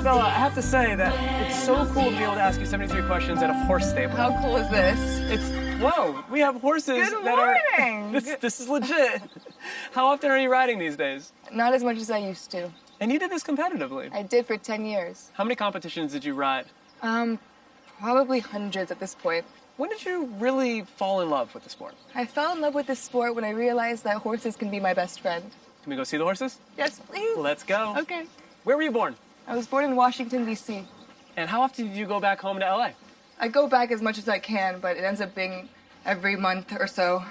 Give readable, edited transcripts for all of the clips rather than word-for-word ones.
Bella, I have to say that it's so cool to be able to ask you 73 questions at a horse stable. How cool is this? Whoa, we have horses Good that morning. are... This is legit. How often are you riding these days? Not as much as I used to. And you did this competitively. I did for 10 years. How many competitions did you ride? Probably hundreds at this point. When did you really fall in love with the sport? I fell in love with this sport when I realized that horses can be my best friend. Can we go see the horses? Yes, please. Let's go. Okay. Where were you born? I was born in Washington, D.C. And how often did you go back home to LA? I go back as much as I can, but it ends up being every month or so.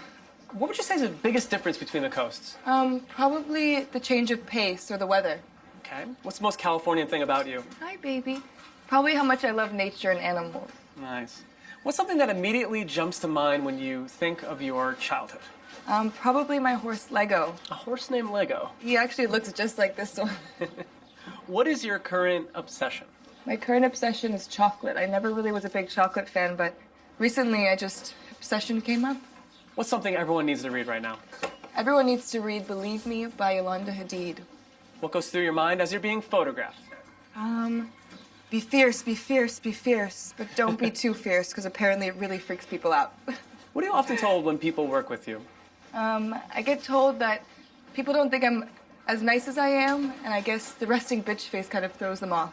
What would you say is the biggest difference between the coasts? Probably the change of pace or the weather. Okay. What's the most Californian thing about you? Hi, baby. Probably how much I love nature and animals. Nice. What's something that immediately jumps to mind when you think of your childhood? Probably my horse, Lego. A horse named Lego. He actually looks just like this one. What is your current obsession? My current obsession is chocolate. I never really was a big chocolate fan, but recently obsession came up. What's something everyone needs to read right now? Everyone needs to read Believe Me by Bella Hadid. What goes through your mind as you're being photographed? Be fierce, be fierce, be fierce, but don't be too fierce, because apparently it really freaks people out. What are you often told when people work with you? I get told that people don't think I'm as nice as I am, and I guess the resting bitch face kind of throws them off.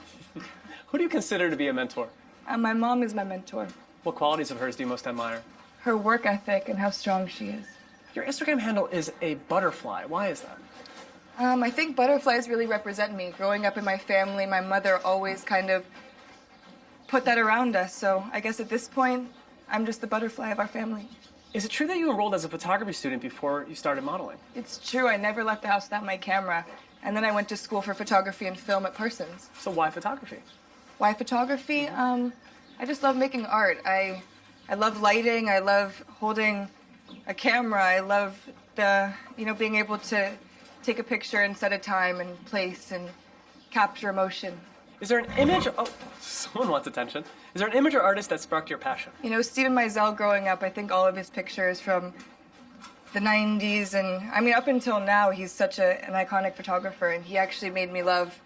Who do you consider to be a mentor? My mom is my mentor. What qualities of hers do you most admire? Her work ethic and how strong she is. Your Instagram handle is a butterfly. Why is that? I think butterflies really represent me. Growing up in my family, my mother always kind of put that around us, so I guess at this point, I'm just the butterfly of our family. Is it true that you enrolled as a photography student before you started modeling? It's true. I never left the house without my camera. And then I went to school for photography and film at Parsons. So why photography? Why photography? I just love making art. I love lighting. I love holding a camera. I love being able to take a picture and set a time and place and capture emotion. Is there an image? Oh, someone wants attention. Is there an image or artist that sparked your passion? You know, Stephen Meisel growing up, I think all of his pictures from the 90s, and I mean, up until now, he's such an iconic photographer, and he actually made me love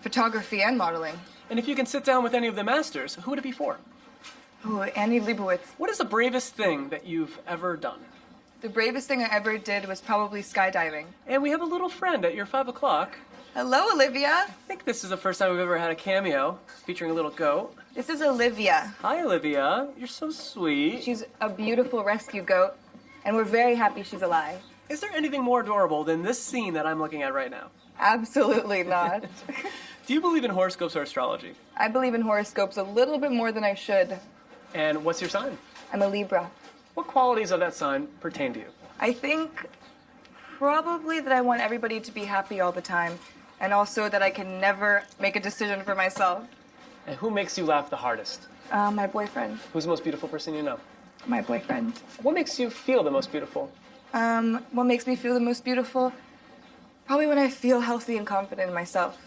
photography and modeling. And if you can sit down with any of the masters, who would it be for? Oh, Annie Leibovitz. What is the bravest thing that you've ever done? The bravest thing I ever did was probably skydiving. And we have a little friend at your 5 o'clock. Hello, Olivia. I think this is the first time we've ever had a cameo featuring a little goat. This is Olivia. Hi, Olivia. You're so sweet. She's a beautiful rescue goat, and we're very happy she's alive. Is there anything more adorable than this scene that I'm looking at right now? Absolutely not. Do you believe in horoscopes or astrology? I believe in horoscopes a little bit more than I should. And what's your sign? I'm a Libra. What qualities of that sign pertain to you? I think probably that I want everybody to be happy all the time, and also that I can never make a decision for myself. And who makes you laugh the hardest? My boyfriend. Who's the most beautiful person you know? My boyfriend. What makes you feel the most beautiful? What makes me feel the most beautiful? Probably when I feel healthy and confident in myself.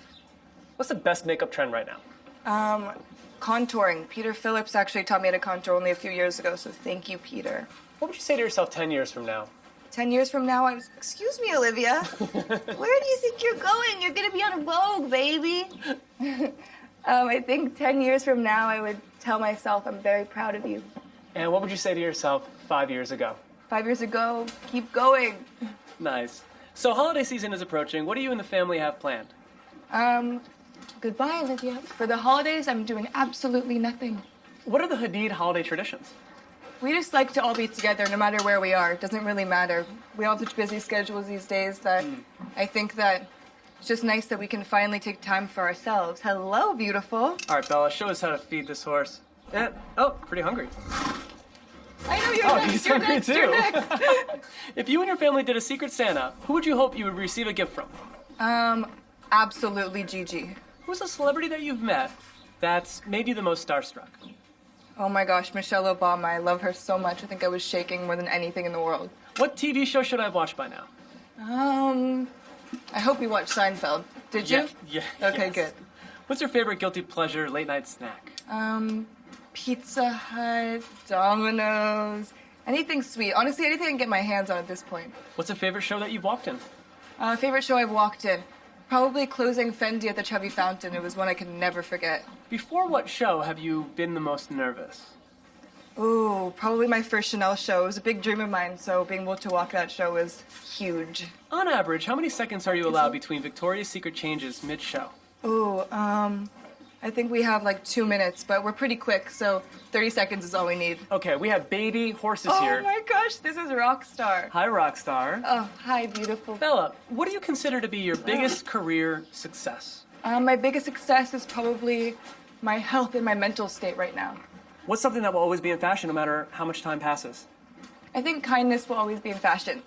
What's the best makeup trend right now? Contouring. Peter Phillips actually taught me how to contour only a few years ago, so thank you, Peter. What would you say to yourself 10 years from now? 10 years from now, excuse me, Olivia. Where do you think you're going? You're gonna be on Vogue, baby. I think 10 years from now, I would tell myself I'm very proud of you. And what would you say to yourself 5 years ago? 5 years ago, keep going. Nice. So holiday season is approaching. What do you and the family have planned? Goodbye, Olivia. For the holidays, I'm doing absolutely nothing. What are the Hadid holiday traditions? We just like to all be together no matter where we are. It doesn't really matter. We all have such busy schedules these days that I think that it's just nice that we can finally take time for ourselves. Hello, beautiful. All right, Bella, show us how to feed this horse. Oh, pretty hungry. I know you're next. He's You're hungry next. too. You're next. If you and your family did a Secret Santa, who would you hope you would receive a gift from? Absolutely Gigi. Who's a celebrity that you've met that's made you the most starstruck? Oh my gosh, Michelle Obama. I love her so much. I think I was shaking more than anything in the world. What TV show should I have watched by now? I hope you watched Seinfeld. Did you? Yeah. Okay, yes. good. What's your favorite guilty pleasure late night snack? Pizza Hut, Domino's, anything sweet. Honestly, anything I can get my hands on at this point. What's a favorite show that you've walked in? Favorite show I've walked in. Probably closing Fendi at the Chubby Fountain. It was one I could never forget. Before what show have you been the most nervous? Ooh, probably my first Chanel show. It was a big dream of mine, so being able to walk that show was huge. On average, how many seconds are you allowed between Victoria's Secret changes mid-show? Ooh, I think we have like 2 minutes, but we're pretty quick, so 30 seconds is all we need. Okay, we have baby horses here. Oh my gosh, this is Rockstar. Hi, Rockstar. Oh, hi, beautiful. Bella, what do you consider to be your biggest career success? My biggest success is probably my health and my mental state right now. What's something that will always be in fashion no matter how much time passes? I think kindness will always be in fashion.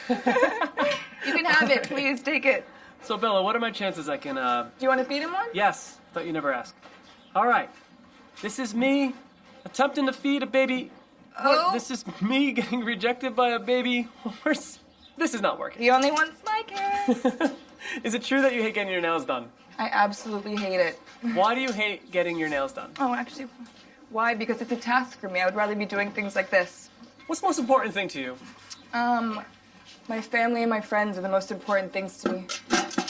You can have it, please, take it. So, Bella, what are my chances I can, Do you want to feed him one? Yes, thought you never asked. All right, this is me attempting to feed a baby. Oh. This is me getting rejected by a baby horse. This is not working. The only ones like it. Is it true that you hate getting your nails done? I absolutely hate it. Why do you hate getting your nails done? Oh, actually, why? Because it's a task for me. I would rather be doing things like this. What's the most important thing to you? My family and my friends are the most important things to me.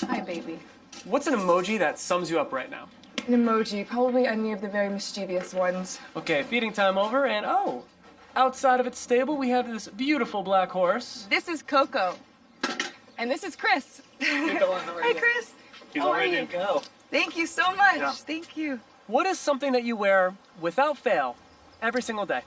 Hi, baby. What's an emoji that sums you up right now? An emoji, probably any of the very mischievous ones. Okay, feeding time over, and oh, outside of its stable, we have this beautiful black horse. This is Coco. And this is Chris. Hi, Chris. He's How all are ready you? to go. Thank you so much. Yeah. Thank you. What is something that you wear without fail every single day?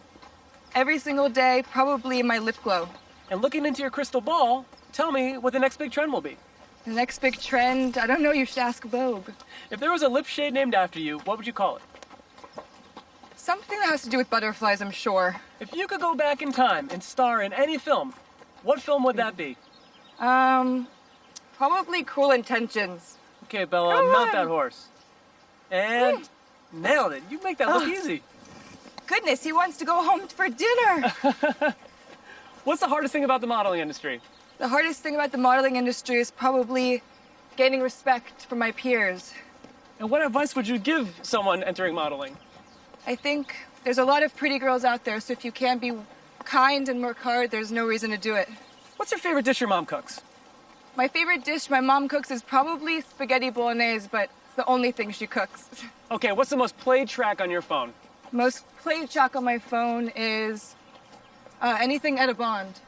Every single day, probably my lip glow. And looking into your crystal ball, tell me what the next big trend will be. The next big trend, I don't know, you should ask Vogue. If there was a lip shade named after you, what would you call it? Something that has to do with butterflies, I'm sure. If you could go back in time and star in any film, what film would that be? Probably Cruel Intentions. Okay, Bella, Come mount on. that horse. And nailed it. You make that look easy. Goodness, he wants to go home for dinner. What's the hardest thing about the modeling industry? The hardest thing about the modeling industry is probably gaining respect from my peers. And what advice would you give someone entering modeling? I think there's a lot of pretty girls out there, so if you can't be kind and work hard, there's no reason to do it. What's your favorite dish your mom cooks? My favorite dish my mom cooks is probably spaghetti bolognese, but it's the only thing she cooks. Okay, what's the most played track on your phone? Most played track on my phone is anything Etta Bond.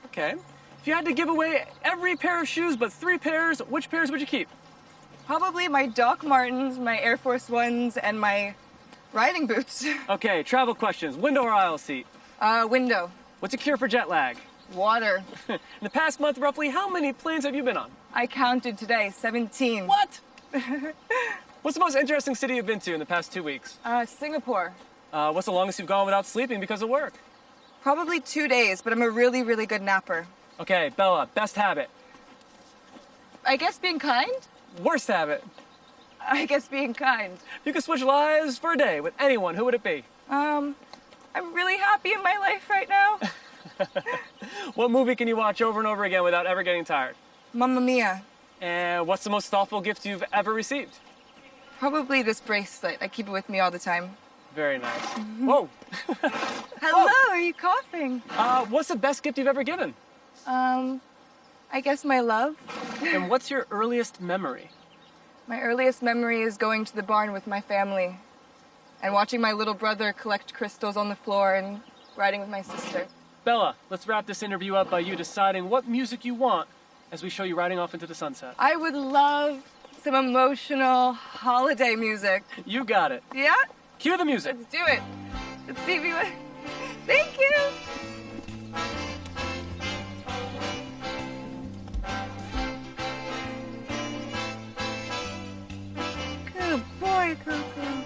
Okay. If you had to give away every pair of shoes but 3 pairs, which pairs would you keep? Probably my Doc Martens, my Air Force Ones, and my riding boots. Okay, travel questions. Window or aisle seat? Window. What's a cure for jet lag? Water. In the past month, roughly, how many planes have you been on? I counted today, 17. What? What's the most interesting city you've been to in the past 2 weeks? Singapore. What's the longest you've gone without sleeping because of work? Probably 2 days, but I'm a really, really good napper. Okay, Bella, best habit. I guess being kind? Worst habit. I guess being kind. If you could switch lives for a day with anyone, who would it be? I'm really happy in my life right now. What movie can you watch over and over again without ever getting tired? Mamma Mia. And what's the most thoughtful gift you've ever received? Probably this bracelet. I keep it with me all the time. Very nice. Whoa. Hello, are you coughing? What's the best gift you've ever given? I guess my love. And what's your earliest memory? My earliest memory is going to the barn with my family and watching my little brother collect crystals on the floor and riding with my sister. Bella, let's wrap this interview up by you deciding what music you want as we show you riding off into the sunset. I would love some emotional holiday music. You got it. Yeah? Cue the music. Let's do it. Let's see if you... Thank you. Good boy, Coco.